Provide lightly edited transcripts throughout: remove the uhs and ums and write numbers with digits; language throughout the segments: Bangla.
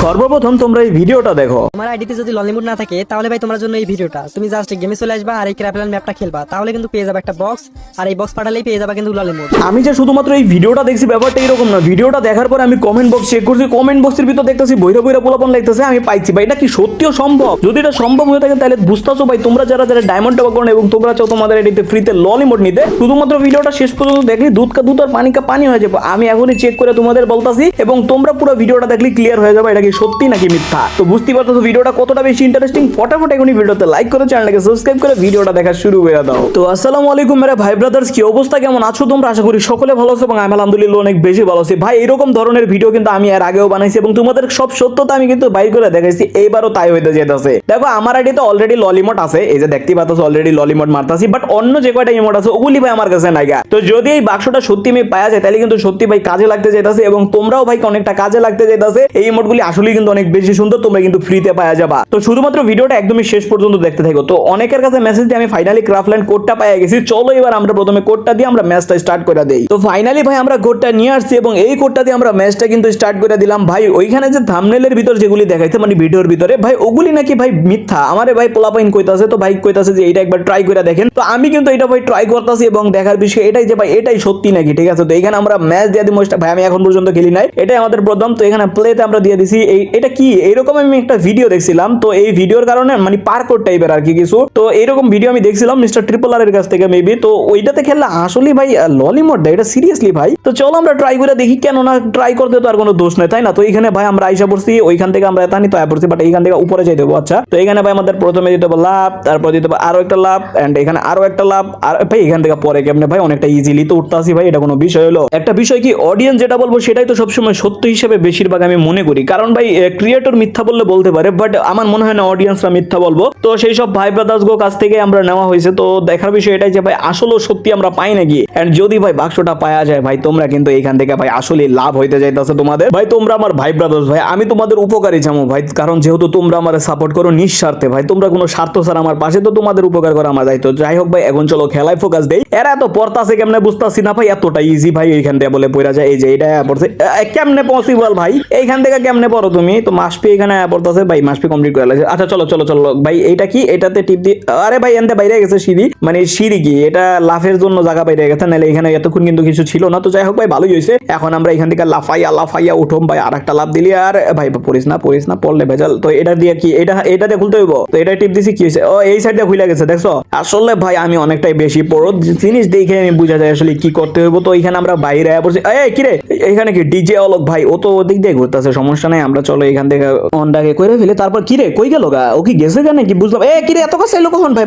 সর্বপ্রথম তোমরা এই ভিডিওটা দেখো। তোমার আইডিতে যদি ললিমুড না থাকে তাহলে ভাই তোমার জন্য এই ভিডিওটা। তুমি জাস্ট গেমে চলে আসবা আর এই ক্র্যাপল্যান্ড ম্যাপটা খেলবা, তাহলে কিন্তু পেয়ে যাবে একটা বক্স, আর এই বক্স পাঠালেই পেয়ে যাবে কিন্তু ললিমুড। আমি যে শুধুমাত্র এই ভিডিওটা দেখছি ব্যাপারটা এরকম না। ভিডিওটা দেখার পর আমি কমেন্ট বক্স চেক করছি, কমেন্ট বক্সের ভিতর দেখতেছি বইরা বইরা পোলাপন লাগতেছে আমি পাইছি। ভাই এটা কি সত্যিও সম্ভব? যদি এটা সম্ভব হয়ে থাকে তাহলে বুঝতেছো ভাই তোমরা যারা যারা ডায়মন্ড টপ করেন এবং তোমরা চাও তোমাদের আইডিতে ফ্রিতে ললিমুড নিতে, শুধুমাত্র ভিডিওটা শেষ পর্যন্ত দেখলে দুধ কা দুধ আর পানি কা পানি হয়ে যাবে। আমি এখনই চেক করে তোমাদের বলতাছি এবং তোমরা পুরো ভিডিওটা দেখলে ক্লিয়ার হয়ে যাবে এটা কি সত্যি নাকি মিথ্যা। তো বুঝতে পারতেছো ভিডিওটা কতটা বেশি ইন্টারেস্টিং। ফটাফট এখনই ভিডিওতে লাইক করে চ্যানেলটাকে সাবস্ক্রাইব করে ভিডিওটা দেখা শুরু করে দাও। তো আসসালামু আলাইকুম মেরা ভাই ব্রাদার্স, কি অবস্থা, কেমন আছো তোমরা? আশা করি সকলে ভালো আছো এবং আমি আলহামদুলিল্লাহ অনেক বেশি ভালো আছি। ভাই এরকম ধরনের ভিডিও কিন্তু আমি এর আগেও বানাইছি এবং তোমাদের সব সত্যতা আমি কিন্তু বাইর করে দেখাইছি, এইবারও তাই হইতে যেতেছে। দেখো আমার আইডিতে অলরেডি ললিমট আছে, এই যে দেখতে পাচ্ছ অলরেডি ললিমট মারতাছি, বাট অন্য যে কয়টা ইমোট আছে ওগুলি ভাই আমার কাছে নাই গা। তো যদি এই বাক্সটা সত্যি আমি পাওয়া যায় তাহলে কিন্তু সত্যি ভাই কাজে লাগতে যাইতাছে এবং তোমরাও ভাই অনেকটা কাজে লাগতে যাইতাছে। এই ইমোটগুলি আসলেই কিন্তু অনেক বেশি সুন্দর, তোমরা কিন্তু ফ্রিতে পাওয়া যাবা। তো শুধুমাত্র ভিডিওটা একদমই শেষ পর্যন্ত দেখতে থাকো। তো অনেকের কাছে মেসেজ দিয়ে আমি ফাইনালি ক্রাফটল্যান্ড কোডটা পাইয়া গেছি। চলো এবার আমরা প্রথমে কোডটা দিয়ে আমরা ম্যাচটা স্টার্ট করে দেই। তো ফাইনালি ভাই আমরা কোডটা নিয়ে আসছি এবং এই কোডটা দিয়ে আমরা ম্যাচটা কিন্তু স্টার্ট করে দিলাম। ভাই ওইখানে যে থাম্বনেলের ভিতর যেগুলি দেখাইছে মানে ভিডিওর ভিতরে ভাই ওগুলি নাকি ভাই মিথ্যা। আমারে ভাই পোলাপাইন কইতাছে, তো ভাই কইতাছে যে এটা একবার ট্রাই করে দেখেন। তো আমি কিন্তু এটা ভাই ট্রাই করতেছি এবং দেখার বিষয় এটাই যে ভাই এটাই সত্যি নাকি, ঠিক আছে। তো এখানে আমরা ম্যাচ দিয়ে দিই। ভাই আমি এখন পর্যন্ত খেলি নাই, এটাই আমাদের প্রথম। তো এখানে প্লেতে আমরা দিয়ে দিছি। এটা কি এরকম আমি একটা ভিডিও দেখছিলাম, তো এই ভিডিওর কারণে মানে পার্কোর টাইপের আর কি কিছু, তো এইরকম ভিডিও আমি দেখছিলাম মিস্টার ট্রিপল আর এর কাছ থেকে মেবি। তো ওইটাতে খেললে আসলে ভাই ললিমট দেয়, এটা সিরিয়াসলি ভাই। তো চলো আমরা ট্রাই করে দেখি, কেন না ট্রাই করতে তো আর কোনো দোষ নেই, তাই না। তো এখানে ভাই আমরা আইসা পড়ছি, ওইখান থেকে আমরা এতানি তো আয়া পড়ছি, বাট এইখান থেকে উপরে যাই দেবো। আচ্ছা তো এখানে ভাই আমাদের প্রথমে দিতে হবে লাভ, তারপর দিতে হবে আরো একটা লাভ, এন্ড এখানে আরো একটা লাভ। আর ভাই এখান থেকে পরে কেমনে ভাই অনেকটা ইজিলি তো উঠতে আসি ভাই, এটা কোনো বিষয় হলো। একটা বিষয় কি অডিয়েন্স যেটা বলবো সেটাই তো সবসময় সত্য হিসেবে বেশিরভাগ আমি মনে করি, কারণ ভাই ক্রিয়েটর মিথ্যা বললে বলতে পারে, বাট আমার মনে হয় না অডিয়েন্সরা মিথ্যা বলবো। তো সেই সব ভাই ব্রাদার্স গো কাছ থেকে আমরা নেওয়া হয়েছে। তো দেখার বিষয় এটাই যে ভাই আসলে সত্যি আমরা পাই নাকি, এন্ড যদি ভাই বাক্সটা পাওয়া যায় ভাই তোমরা কিন্তু এখান থেকে ভাই আসলে লাভ হইতে যাইতেছে তোমাদের। ভাই তোমরা আমার ভাই ব্রাদার্স, ভাই আমি তোমাদের উপকারী চামো ভাই, কারণ যেহেতু তোমরা আমার সাপোর্ট করো নিঃস্বার্থে ভাই, তোমরা কোনো স্বার্থ ছাড়া আমার পাশে, তো তোমাদের উপকার করা আমার দায়িত্ব। যাই হোক ভাই এখন চলো খেলায় ফোকাস দেই। এরা এত পড়তাছে কেমনে বুঝতাছি না ভাই, এতটা ইজি ভাই এইখান থেকে বলে পড়া যায়। এই যে এটা পড়ছে কেমনে পসিবল ভাই, এইখান থেকে কেমনে পড়ো তুমি? তো মাসপি এখানে পড়তাছে ভাই, মাসপি কমপ্লিট করে লাগছে। আচ্ছা চলো চলো চলো ভাই, এইটা কি এটাতে টিপ দি। আরে ভাই এনতে বাইরে গেছে সিঁড়ি, মানে সিঁড়ি কি এটা লাফের জন্য জায়গা বাইরে গেছে, নাহলে এখানে এতক্ষণ কিন্তু কিছু ছিল না। তো যাই হোক ভাই ভালোই হয়েছে, এখন আমরা এখান থেকে লাফাইয়া লাফাইয়া উঠোম ভাই, আর একটা লাভ দিলি। আর ভাই পড়িস না পড়লে ভেজাল। তো এটা দিয়ে কি এটাতে খুলতে হইব। তো এটা টিপ দিছি, কি হয়েছে? ও এই সাইড দিয়ে খুলে গেছে, দেখছো। আসলে ভাই আমি অনেকটাই বেশি পড়ো জিনিস দেখে আমি বুঝা যায় আসলে কি করতে হইব। তো এখানে আমরা বাইরে আয়া পড়ছি। এই কিরে এখানে কি ডিজে অলক ভাই, ও তো ওদিক দিয়ে ঘুরতেছে, সমস্যা নাই। আমরা চলো এখান থেকে অনটাকে কইরে ফেলে, তারপর কিরে কই গেল গা, ও কি গেছে কেন কি বুঝলাম। কিরে এত কাছে এলো কখন ভাই?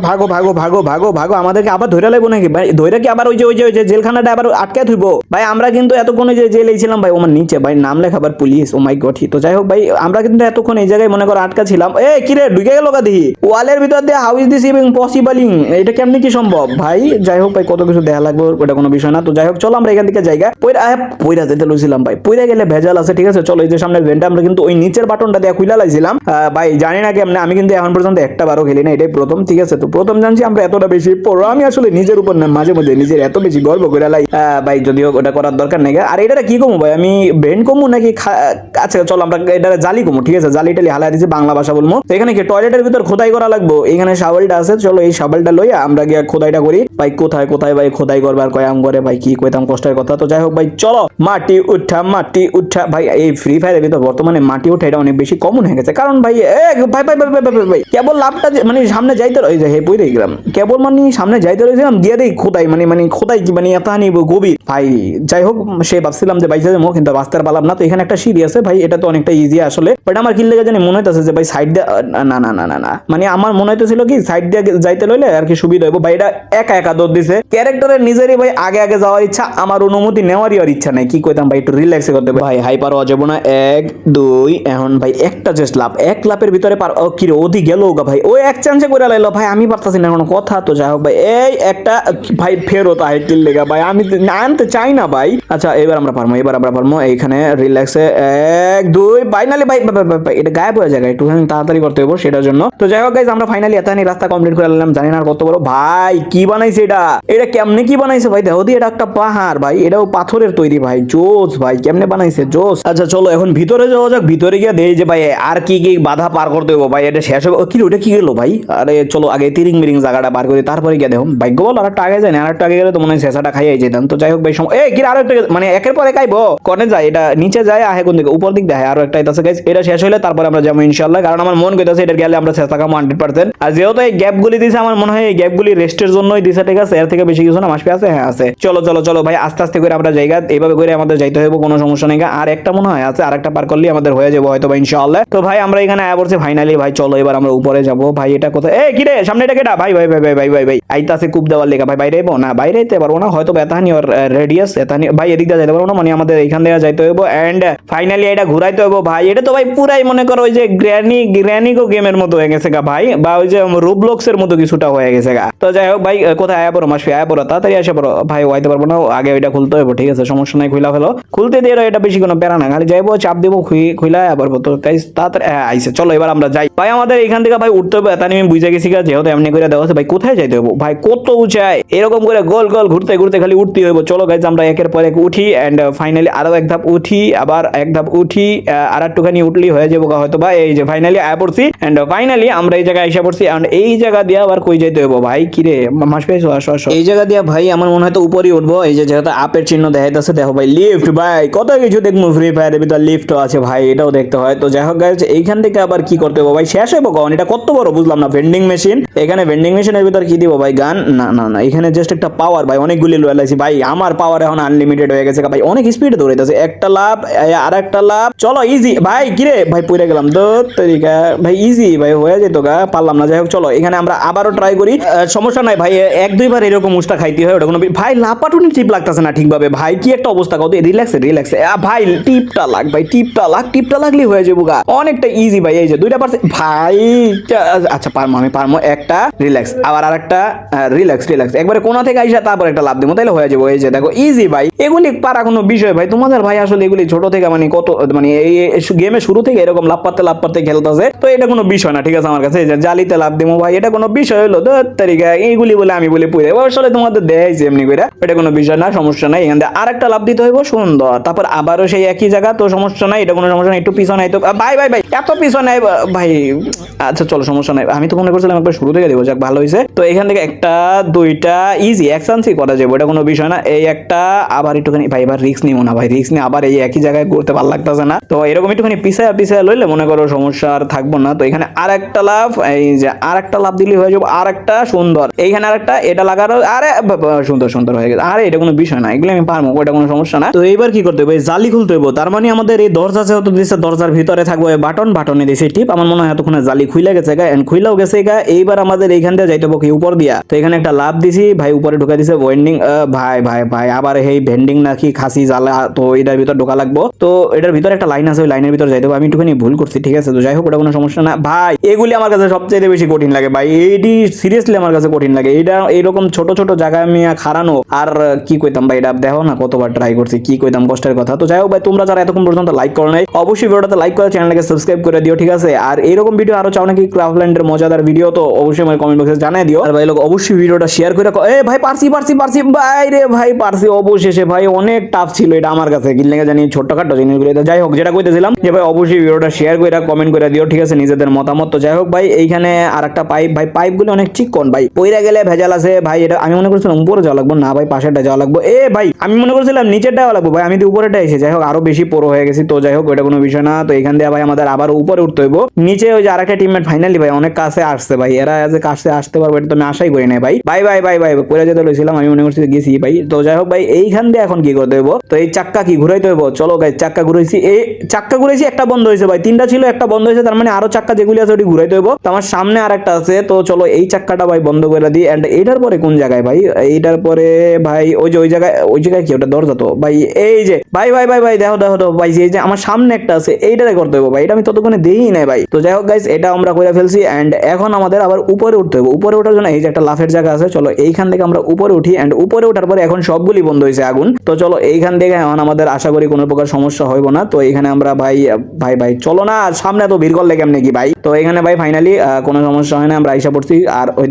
ভাগো ভাগো ভাগো ভাগো ভাগো, আমাদেরকে আবার ধরে লাগবো নাকি ভাই? ধরে কি আবার ওই যে জেলখানাটা আবার আটকে থইবো ভাই? আমরা কিন্তু এতক্ষণ যে জেল ছিলাম ভাই, ওমার নিচে ভাই নাম লেখা আবার পুলিশ, ও মাই গড। তো যাই হোক ভাই আমরা কিন্তু এতক্ষণ এই জায়গায় মনে করো আটকা ছিলাম। কিরে ঢুকে গেল গা দেখি ওয়ালের ভিতর দিয়ে, হাউ ইজ দিস ইভিং পসিবলিং, এটা কেমনি কি সম্ভব ভাই? যাই হোক ভাই কত কিছু দেখা লাগবে, ওটা কোনো বিষয় না। তো যাই হোক চলো আমরা এখান থেকে জায়গা পয়রা যেতে লইছিলাম ভাই, পয়রা গেলে ভেজাল আছে, ঠিক আছে। চলো এই যে সামনের ভেন্টটা আমরা কিন্তু ওই নিচের বাটনটা দিয়ে খুলে লাইছিলাম ভাই, জানি না কেমনে, আমি কিন্তু এখন পর্যন্ত একটা বারও খেলি না, এটাই প্রথম, ঠিক আছে। তো প্রথম জানছি আমরা এতটা বেশি পড়ো, আমি আসলে নিজের উপর না মাঝে মধ্যে নিজের এত বেশি গর্ব করে লাই ভাই, যদিও ওটা করার দরকার নেই। আর এটা কি কমু ভাই, আমি ভেন্ট কমু নাকি? আচ্ছা চলো আমরা এটা জালি কমু, ঠিক আছে। জালি টালি হালাই দিচ্ছি, বাংলা ভাষা বলবো। তো এখানে কি টয়লেটের ভিতর খোদাই করা লাগবো, এখানে শাওয়ালটা আছে, চলো এই শাওয়ালটা লইয়া আমরা গিয়া খোদাইটা করি ভাই। কোথায় কোথায় ভাই খোদাই করবার কয়াম করে ভাই, কি কইতাম কষ্টের কথা। তো যাই হোক ভাই চলো মাটি উঠা ভাই, এই ফ্রি ফায়ারের ভিতর বর্তমানে মাটি উঠা এটা অনেক বেশি কমন হয়ে গেছে, কারণ ভাই ভাই ভাই ভাই কেবল লাভটা মানে সামনে যাইতে রয়েছে, হে পড়ে গেলাম কেবল মানে সামনে যাইতে রয়েছিলাম দিয়ে দেই খোদাই, মানে খোদাই কি মানে এত হানি গভীর ভাই। যাই হোক সে ভাবছিলাম যে বাইসে যাবো, কিন্তু বাঁচতে পারলাম না। তো এখানে একটা সিঁড়ি আছে ভাই, এটা তো অনেকটা ইজি আসলে, বাট আমার কি লেগে জানি মনে হইতেছে যে ভাই সাইড দিয়ে না না না না না, মানে আমার মনে হইতেছিল কি সাইড দিয়ে যাইতে লইলে আর কি সুবিধা হইব ভাই। এটা একা একা দৌড় দিছে, ক্যারেক্টারের নিজেরই ভাই আগে আগে যাওয়ার ইচ্ছা, আমার অনুমতি নেওয়ারই আর ইচ্ছা নাই। কি কইতাম ভাই, একটু রিল্যাক্স করতে ভাই, হাইপার হওয়া যাবো না। 1 2 এখন ভাই একটা জাস্ট লাভ, এক লাভের ভিতরে পার। ও কি রে ওদি গেল গা ভাই, ও এক চান্সে করে লাইলো ভাই, আমি পারতাছি না কোনো কথা। তো যাই হোক ভাই এই একটা ভাই ফেরত আইটিল লেগা ভাই, আমি আনতে চাই না ভাই। আচ্ছা এবার আমরা পারবো, এইখানে রিল্যাক্সে 1 2 ফাইনালি ভাই এটা গায়েব হয়ে যায়, একটু তাড়াতাড়ি করতে হবে সেটার জন্য। তো যাই হোক গাইস আমরা ফাইনালি এতখানি রাস্তা কমপ্লিট করে নিলাম, জানি না কত বড় ভাই কি বানাইছে এটা কেমনে কি বানাইছে ভাই, দেখো দি এটা একটা পাহাড় ভাই, এটাও পাথরের তৈরি ভাই, জোস ভাই কেমনে বানাইছে জোস। আচ্ছা চলো এখন ভিতরে যাওয়া যাক, ভিতরে গিয়ে দেখি যে ভাই আর কি কি বাধা পার করতে হবে ভাই, এটা শেষ হবে কি ওটা কি গেল ভাই, আরে চলো আগে তিরিং মিরিং জায়গাটা পার করি তারপরে গিয়ে দেখো ভাগ্য বল আর একটা আগে যায় না, আর একটা আগে গেলে তো মনে হয় শেষাটা খাইয়াই যেতাম। তো যাই হোক ভাই এই কি আর একটা মানে একের পরে খাইবো কনে যায়, এটা নিচে যায় আহে কোন দিকে উপর দিক দেয় আরো একটা আছে গাইস, এটা শেষ হলে তারপর আমরা যাবো ইনশাআল্লাহ, কারণ আমার মন কইতাছে এটা গেলে আমরা চেষ্টা করবো 100%। আর যেহেতু এই গ্যাপগুলি দিছে আমার মনে হয় এই গ্যাপগুলি রেস্টের জন্যই দিছে, ঠিক আছে, এর থেকে বেশি কিছু না। মাসপি আছে, হ্যাঁ আছে, চলো চলো চলো ভাই আস্তে আস্তে করে আমরা জায়গা এইভাবে করে আমাদের যাইতে হবে, কোনো সমস্যা নেই। আর একটা মনে হয় আছে, আর একটা পার করলে আমাদের হয়ে যাবো হয়তো বা ইনশাআল্লাহ। তো ভাই আমরা এখানে আয়া পড়ছি ফাইনালি ভাই, চলো এবার আমরা উপরে যাবো ভাই। এটা কোথায় এই কি রে সামনে এটা কেটা ভাই ভাই ভাই ভাই ভাই ভাই ভাই আইতাছে কূপ দেওয়ার লেখা ভাই, বাইরে আইবো না, বাইরে আইতে পারবো না হয়তো, এতাহানি ওর রেডিয়াস এতাহানি ভাই, এদিক দিয়ে যাইতে পারবো না, মানে আমাদের এইখান দিয়ে যাইতে হইব এন্ড ফাইনালি এটা ঘুরাইতে হইব ভাই। এটা তো ভাই পুরাই মনে করো ওই যে গ্র্যানিকো গেমের মতো হয়ে গেছে গা ভাই, বা ওই যে রোবলক্স এর মতো কিছুটা হয়ে গেছে গা। তো যাই হোক ভাই কোথায় আয়া পড়ো মাসফি, আয়া পড়ো তাড়াতাড়ি আসে পড়ো ভাই, ওয়াইতে পারবো না আগে ওইটা খুলতে হইব, ঠিক আছে সমস্যা নাই, খুলা ফেলো, খুলতে দিয়ে এটা বেশি কোনো প্যারা না, খালি যাইবো চাপ দেবো খুইলা আবার। তো গাইস তাড়াতাড়ি আইছে, চলো এবার আমরা যাই ভাই। আমাদের এখান থেকে ভাই উঠতে হবে, তা আমি বুঝে গেছি যেহেতু এমনি করে দেওয়া আছে ভাই, কোথায় যাইতে হবে ভাই, কত উঁচায় এরকম করে গোল গোল ঘুরতে ঘুরতে খালি উঠতে হইব। চলো গাইস আমরা একের পর এক উঠি এন্ড ফাইনালি আরো এক ধাপ উঠি, আবার এক ধাপ উঠি, আর একটুখানি উঠলি হয়ে যাবো হয়তো বা। এই যে ফাইনালি আয়া পড়ছি এন্ড ফাইনালি আমরা এই জায়গায় এসে পড়ছি, এন্ড এই জায়গা দিয়ে আবার কই যাইতে হইব ভাই, কি রে মাস পেয়েছো আসো আসো, এই জায়গা দিয়ে ভাই আমার মনে হয় তো উপরেই উঠবো। এই যে যেহেতু আপের চিহ্ন দেখাইতেছে দেখো ভাই, লিফট ভাই কত কিছু দেখবো, ফ্রি ফায়ারের ভিতর লিফটও আছে ভাই, এটাও দেখতে হয়। তো যাই হোক গাইস এইখান থেকে আবার কি করতে হবে ভাই, শেষ হইব কখন, এটা কত বড় বুঝলাম না, ভেন্ডিং মেশিন, এখানে ভেন্ডিং মেশিনের ভিতর কি দিব ভাই, গান না না না, এখানে জাস্ট একটা পাওয়ার ভাই, অনেকগুলি লয়ালাইছি ভাই, আমার পাওয়ার এখন আনলিমিটেড হয়ে গেছে ভাই, অনেক স্পিডে দৌড়াইতেছে, একটা লাভ আর একটা লাভ, চলো ইজি ভাই, কিরে ভাই পড়ে গেলাম দৌড় তরিকা ভাই, ইজি ভাই হয়ে যেত গা, পারলাম না। যাই হোক চলো এখানে আমরা আবারও ট্রাই করি, সমস্যা নাই ভাই, এক দুইবার এরকম মুষ্টা খাইতে হয়, ওটা কোনো ভাই লাপাটুনি টিপ লাগতেছে না ঠিকভাবে ভাই, কি একটা অবস্থা কত রিল্যাক্সে রিল্যাক্সে ভাই, টিপটা লাগ ভাই, টিপটা লাগলেই হয়ে যাবো গা, অনেকটা ইজি ভাই। এই যে 2% ভাই, আচ্ছা পারমো আমি পারমো, একটা রিল্যাক্স আবার আর একটা রিল্যাক্স একবারে কোনা থেকে আইসা তারপর একটা লাভ দেবো, তাইলে হয়ে যাবো। এই যে দেখো ইজি ভাই, এগুলি পারা কোনো বিষয় ভাই, তোমাদের ভাই আসলে এগুলি ছোট থেকে মানে কত মানে এই গেমে শুরু থেকে এরকম লাভ পারতে খেলতেছে, তো এটা কোনো বিষয় না, ঠিক আছে আমার কাছে। এই যে জালিতে লাভ দেবো ভাই, এটা কোনো বিষয় হলো তারিখা, এইগুলি বলে আমি বলে পুরে আসলে তোমাদের দেখাইছি এমনি করে, এটা কোনো বিষয় না, সমস্যা নাই। এখান থেকে আর একটা লাভ দিতে হইব সুন্দর, তারপর আবারও সেই একই জায়গা, তো সমস্যা নাই, এটা কোনো সমস্যা নাই, একটু পিছনে তো ভাই ভাই ভাই এত পিছনে ভাই, আচ্ছা চলো সমস্যা নাই, আমি তো মনে করছিলাম একবার শুরু থেকে দেবো, যাক ভালো হয়েছে। তো এখান থেকে একটা দুইটা ইজি এক চান্সই করা যাবে, এটা কোনো বিষয় না। এই একটা আবার একটুখানি ভাই, এবার রিস্ক নিবো না ভাই, রিস্ক নিয়ে আবার এই একই জায়গায় করতে ভালো লাগতেছে না, তো এরকম একটুখানি পিছায় লইলে মনে করো সমস্যা আর থাকবো না। তো এখানে আর একটা লাভ, এই যে আর একটা লাভ দিলে হয়ে যাবো, আর একটা সুন্দর, এইখানে আর একটা এটা লাগারও, আরে সুন্দর হয়ে গেছে, আরে এটা কোনো বিষয় না, এগুলো আমি পারবো, ওটা কোনো সমস্যা না। তো এইবার কি করতে হবে, জালি খুলতে হবে, তার মানে আমাদের এই দরজা যেহেতু দিচ্ছে, দরজার ভিতরে থাকবে বাটনে দিছে টিপ, আমার মনে হয় এতক্ষণে জালি খুইলা গেছে গা, এন্ড খুইলাও গেছে গা। এইবার আমাদের এইখান দিয়ে যাইতে হবে কি উপর দিয়া, তো এখানে একটা লাভ দিছি ভাই, উপরে ঢুকা দিছে ওয়েন্ডিং ভাই ভাই ভাই, আবার এই ভেন্ডিং নাকি খাসি জ্বালা, তো এটার ভিতর ঢোকা লাগবো, তো এটার ভিতরে একটা লাইন আছে, ওই লাইনের ভিতর যাইতে হবে, আমি একটুখানি ভুল করছি, ঠিক আছে। তো যাই হোক ওটা কোনো সমস্যা না ভাই, এগুলি আমার কাছে সবচেয়ে বেশি কঠিন লাগে ভাই, এইটি সিরিয়াসলি আমার কাছে কঠিন লাগে, এটা এইরকম ছোট ছোট জায়গায় আমি খারানো, আর কি কইতাম ভাই, এটা দেখো না কতবার ট্রাই করছি, কি কইতাম কষ্টের কথা। তো যাই হোক ভাই, তোমরা যারা এতক্ষণ পর্যন্ত লাইক করো নাই, অবশ্যই ভিডিওটাতে লাইক করে চ্যানেলটাকে সাবস্ক্রাইব করে দিও, ঠিক আছে। আর এরকম ভিডিও আরো চাও নাকি ক্রাফল্যান্ডের মজাদার ভিডিও, তো অবশ্যই আমার কমেন্ট বক্সে জানাই দিও। আর ভাই লোক অবশ্যই ভিডিওটা শেয়ার করে ভাই পারছি ভাই রে ভাই পারছি অবশেষে ভাই, অনেক টাফ ছিল এটা আমার কাছে, কি লেগে জানি ছোটখাটো জিনিসগুলো। যাই হোক যেটা কইতেছিলাম যে ভাই অবশ্যই ভিডিওটা শেয়ার করে কমেন্ট করে দিও, ঠিক আছে, নিজেদের মতামত। তো যাই হোক ভাই, এইখানে আর একটা পাইপ ভাই, পাইপগুলো অনেক চিকন ভাই, পইরা গেলে ভেজাল আছে ভাই, এটা আমি মনে করছিলাম উপরে যাওয়া লাগবো, না ভাই পাশেরটা যাওয়া লাগবো, ভাই আমি মনে করছিলাম নিচেরটা যাওয়া লাগবো ভাই, আমি তো উপরেটা এসে, যাই হোক আরো বেশি পুরো হয়ে গেছি। তো যাই হোক এটা কোনো বিষয় না। তো এখান দিয়ে ভাই আমাদের আবার উপরে উঠতে হইব, নিচে ওই যে আরেকটা টিমমেট ফাইনালি ভাই অনেক কাছে আসছে ভাই, এরা যে কাছে আসতে পারবে এটা তো আমি আশাই করি নাই ভাই, ভাই ভাই ভাই ভাই করে যেতে লইছিলাম, আমি মনে করছি গেছি ভাই। তো যাই হোক ভাই এইখান দিয়ে এখন কি করতে হইব, তো এই চাক্কা কি ঘুরাইতে হইব, চলো গাইস চাক্কা ঘুরাইছি, এই চাক্কা ঘুরাইছি, একটা বন্ধ হয়েছে ভাই, তিনটা ছিল একটা বন্ধ হয়েছে, তার মানে আরো চাক্কা যেগুলি আছে ওটি ঘুরাইতে হইব। তো আমার সামনে আরেকটা আছে, তো চলো এই চাক্কাটা ভাই বন্ধ করে দিই। এন্ড এইটার পরে কোন জায়গায় ভাই, এইটার পরে ভাই ওই যে ওই জায়গায় কি ওটা দরজা, তো ভাই এই যে ভাই ভাই ভাই ভাই দেখো ভাই, এই যে আমার সামনে একটা আছে, এইটারে করতে হইব ভাই, এটা আমি ততক্ষণে দেই নাই ভাই। তো যাই হোক গাইস এটা আমরা করে ফেলছি, এন্ড এখন আমাদের আবার উপরে উঠতে হবে। উপরে ওঠার জন্য এই যে একটা লাফের জায়গা আছে, চলো এইখান থেকে আমরা উপরে উঠি, এন্ড উপরে ওঠার পরে এখন সবগুলি বন্ধ হয়েছে আগুন, তো চলো এইখান থেকে এখন আমাদের আশা করি কোনো প্রকার সমস্যা হইব না। তো এখানে আমরা ভাই ভাই ভাই চলো না, সামনে তো ভিড় করলে কেমনে কি ভাই। তো এখানে ভাই ফাইনালি কোনো সমস্যা হয় না, আমরা আইসা পড়ছি। আর ওই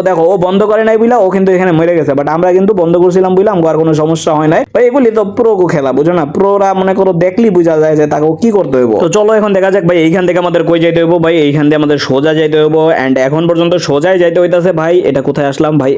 দেখো ও বন্ধ করে নাই বুঝলা, ও কিন্তু এখানে মরে গেছে, বাট আমরা কিন্তু বন্ধ করছিলাম বুঝলাম, আর কোনো সমস্যা হয় নাই ভাই। এগুলি তো প্রো খেলা বুঝো না, প্রোরা মনে করো দেখলি বুঝা যায় যে তাকে কি করতে হইব। তো চলো এখন দেখা যাক ভাই এইখান থেকে আমাদের কই যাইতে হইব ভাই, এইখান থেকে আমাদের সোজা যাইতে হইব এন্ড এখন পর্যন্ত সোজাই যাইতে হইতাছে ভাই। এটা কোথায় আসলাম ভাই,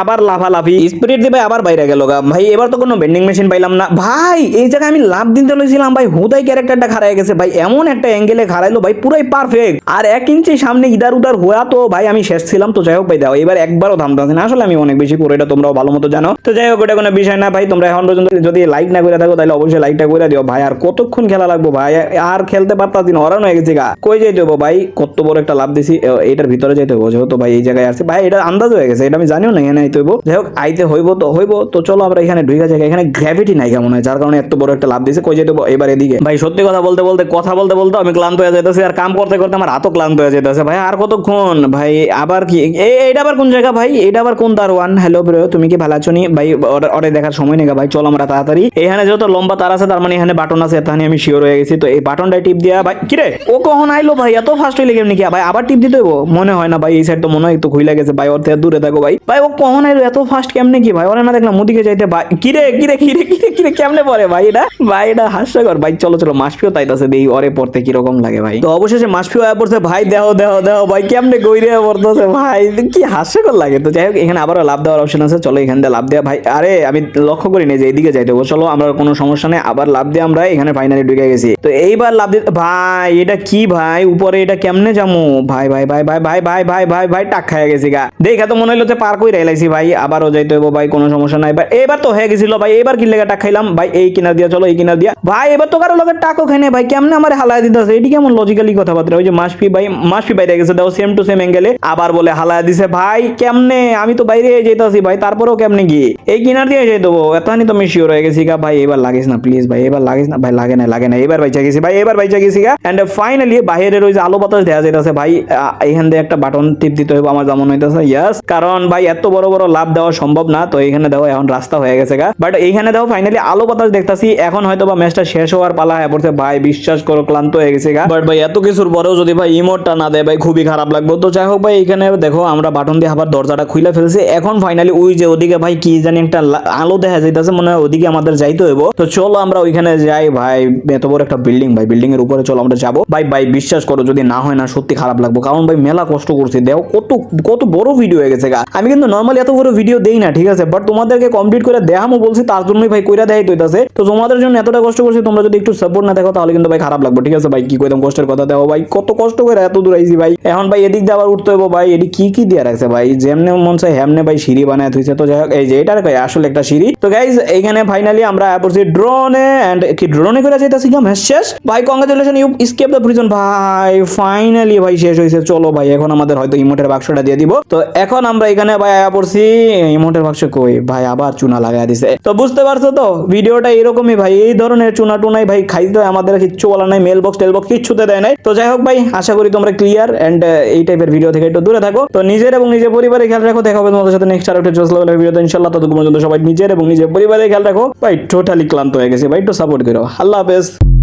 আবার লাফালাফি স্পিরিট দিয়ে ভাই আবার বাইরে গেল গা ভাই। এবার তো কোনো বেন্ডিং মেশিন পাইলাম না ভাই। এই জায়গায় আমি লাভ দিতে লইছিলাম ভাই, হুদাই ক্যারেক্টারটা খারাই গেছে ভাই, এমন একটা অ্যাঙ্গেলে খারাইলো ভাই পুরাই পারফেক্ট। আর 1 ইঞ্চি সামনে ইদার উদার হওয়া তো ভাই আমি শেষ ছিলাম। তো যাই হোক ভাই দাও এবার একবারও থামতেছে না, আসলে আমি অনেক বেশি করে এটা তোমরাও ভালো মতো জানো। তো যাই হোক এটা কোনো বিষয় না ভাই, তোমরা এখন পর্যন্ত যদি লাইক না করে থাকো তাহলে অবশ্যই লাইকটা করে দিও ভাই। আর কতক্ষণ খেলা লাগবো ভাই, আর খেলতে পারতাছি না, হরান হয়ে গেছে গা। কই যাইতে হবো ভাই, কত বড় একটা লাভ দিছি, এটার ভিতরে যাইতে হবো যেহেতু ভাই এই জায়গায় আসছে ভাই, এটা আন্দাজ হয়ে গেছে, এটা আমি জানিও না এখানে আইতে হইব। যাই হোক আইতে হইব তো হইব। তো চলো আমরা এখানে ঢুকা যাই, এখানে গ্র্যাভিটি নাই কেমন হয়, যার কারণে এত বড় একটা লাভ দিছে। কই যাইতে হবো এবার এদিকে ভাই। সত্যি কথা বলতে বলতে আমি ক্লান্ত হয়ে যাইতেছি, আর কাম করতে করতে আমার হাতও ক্লান্ত হয়ে যাইতেছে ভাই। আর কতক্ষণ ভাই, আবার কি এইটা আবার কোন জায়গা ভাই, এটা আবার কোন দারওয়ান? হ্যালো ব্রো, তুমি কি ভালো আছো নি ভাই? ওরে দেখার সময় নেই ভাই, চলো আমরা তাড়াতাড়ি। এখানে যেহেতু লম্বা তার আছে তার মানে এখানে বাটন আছে, এখানে আমি শিওর হয়ে গেছি। তো এই বাটনটা টিপ দিয়া ভাই, কিরে ও কখন আইলো ভাই, এত ফাস্ট হইলে কেমনি কি ভাই? আবার টিপ দিতে হইব মনে হয় না ভাই, এই সাইড তো মনে হয় একটু খুইলা গেছে ভাই, ওর থেকে দূরে থাকো ভাই। ভাই ও কখন আইলো এত ফাস্ট কেমনে কি ভাই? ওরে না দেখলাম মুদিকে যাইতে ভাই, কিরে কিরে কিরে কিরে কিরে কেমনে পড়ে ভাই এটা ভাই, এটা হাস্যকর ভাই। চলো চলো মাসফিও তাইতাছে দেই ওরে পড়তে কিরকম লাগে ভাই। তো অবশেষে মাসফিও আয়া পড়ছে ভাই, দেও দেও দেও ভাই কেমনে গইরে পড়তেছে ভাই, কি হাস্যকর লাগে। তো যাই হোক এখানে আবারও লাভ দেওয়ার অপশন আছে, চলো এখান দিয়ে লাভ দেওয়া ভাই। আরে আমি লক্ষ্য করি না যে এইদিকে যাইতে হবে, চলো আমরা কোনো সমস্যা নেই, আবার লাভ দিয়ে আমরা এখানে ফাইনালি ঢুকে গেছি। তো এইবার লাভ দিতে ভাই, এটা কি ভাই উপরে এটা কেমনে যামু ভাই ভাই ভাই ভাই ভাই ভাই ভাই ভাই ভাই টাক খাইয়া গেছি গা, দেখা তো মনে হইলো যে পার কই রাইলাইছি ভাই। আবারও যাইতে হবে ভাই, কোনো সমস্যা নাই ভাই। এবার তো হয়ে গেছিল ভাই, এবার কি লেগে টাক খাইলাম ভাই, এই কিনার দিয়া চলো, এই কিনার দিয়া ভাই। এবার তো কারো লগে টাকও খাই না ভাই, কেমনে আমার হালায় দিতেছে, এটি কেমন লজিক্যালি কথাবার্তা। ওই যে মাসফি বাইরে গেছে দাও, সেম টু সেম অ্যাঙ্গেলে আবার বলে হালায় দিছে ভাই, কেমনে? আমি তো বাইরে যাইতাছি ভাই, তারপরেও কেমনে গিয়ে এই কিনার দিয়ে যাই দেবো, এতখানি তো আমি শিওর হয়ে গেছি গা ভাই। এবার লাগিস না প্লিজ ভাই, এবার লাগিস না ভাই, লাগে না এবার বাইচা গেছি ভাই, এবার বাইচা গেছি গা। এন্ড ফাইনালি বাইরের ওই যে আলো বাতাস দেওয়া যাইতেছে ভাই, এইখান দিয়ে একটা বাটন টিপ দিতে হবে আমার যেমন হইতেছে, ইয়াস। কারণ ভাই এত বড় বড় লাভ দেওয়া সম্ভব না, তো এইখানে দেখো এখন রাস্তা হয়ে গেছে গা, বাট এইখানে দেখো ফাইনালি আলো বাতাস দেখতাছি। এখন হয়তো বা ম্যাচটা শেষ হওয়ার পালা হয়ে পড়ছে ভাই, বিশ্বাস করো ক্লান্ত হয়ে গেছে গা। বাট ভাই এত কিছুর পরেও যদি ভাই ইমোটটা না দেয় ভাই, খুবই খারাপ লাগবে। তো যাই হোক ভাই এখানে দেখো আমরা বাটন দিয়ে আবার দরজাটা খুলে ফেলছি। এখন ফাইনালি ওই যে ওদিকে ভাই কি জানি একটা আলো দেখা যাইতেছে, মনে হয় ওদিকে আমাদের যাইতে হইব। তো চলো আমরা ওইখানে যাই ভাই, এত বড় একটা বিল্ডিং ভাই, বিল্ডিং এর উপরে চলো আমরা যাবো ভাই। ভাই বিশ্বাস করো যদি না হয় না সত্যি খারাপ লাগবে, কারণ ভাই মেলা কষ্ট করছি, দেখো কত কত বড় ভিডিও হয়ে গেছে গা। আমি কিন্তু নর্মালি এত বড় ভিডিও দেই না, ঠিক আছে, বাট তোমাদেরকে কমপ্লিট করে দেখামো বলছি, তার জন্যই ভাই কইরা দেখাই হইতাছে। তো তোমাদের জন্য এতটা কষ্ট করছি, তোমরা যদি একটু সাপোর্ট না দেখো তাহলে কিন্তু ভাই খারাপ লাগবে, ঠিক আছে ভাই। কি কইতাম কষ্টের কথা, দেখো ভাই কত কষ্ট করে এত দূর আইছি ভাই। এখন ভাই এদিক দিয়ে আবার উঠতে হইব ভাই, এটি কি দিয়ে রাখছে ভাই, যেমনে মন চাই হেমনে ভাই সিঁড়ি বানায় থইছে। তো যাই হোক এই যে এটার আসলে একটা সিঁড়ি। তো গাইজ এইখানে ফাইনালি আমরা পড়ছি ড্রোনে, এন্ড কি ড্রোনে করে যাইতাছি গা ম্যাচ শেষ ভাই। Congratulation, you escape the prison ভাই, ফাইনালি ভাই শেষ হইছে। চলো ভাই এখন আমাদের হয়তো ইমোটের বাক্সটা দিয়ে দিব। তো এখন আমরা এখানে ভাই পড়ছি, ইমোটের বাক্স কই ভাই, আবার চুনা লাগাই দিছে। তো বুঝতে পারছো তো ভিডিওটা এরকমই ভাই, এই ধরনের চুনা টুনাই ভাই খাইতে আমাদের কিচ্ছু বলা নাই, মেল বক্স টেল বক্স কিচ্ছুতে দেয় নাই। তো যাই হোক ভাই আশা করি তোমরা ক্লিয়ার এন্ড এই টাইপের ভিডিও থেকে একটু দূরে থাকো। তো নিজের এবং নিজের পরিবারের খেয়াল রাখো, দেখা হবে তোমাদের সাথে নেক্সট আর একটা জোস লেভেলের ভিডিওতে ইনশাআল্লাহ। ততক্ষণ পর্যন্ত সবাই নিজের এবং নিজের পরিবারের খেয়াল রাখো ভাই। টোটালি ক্লান্ত হয়ে গেছে ভাই, একটু সাপোর্ট করো। আল্লাহ হাফেজ।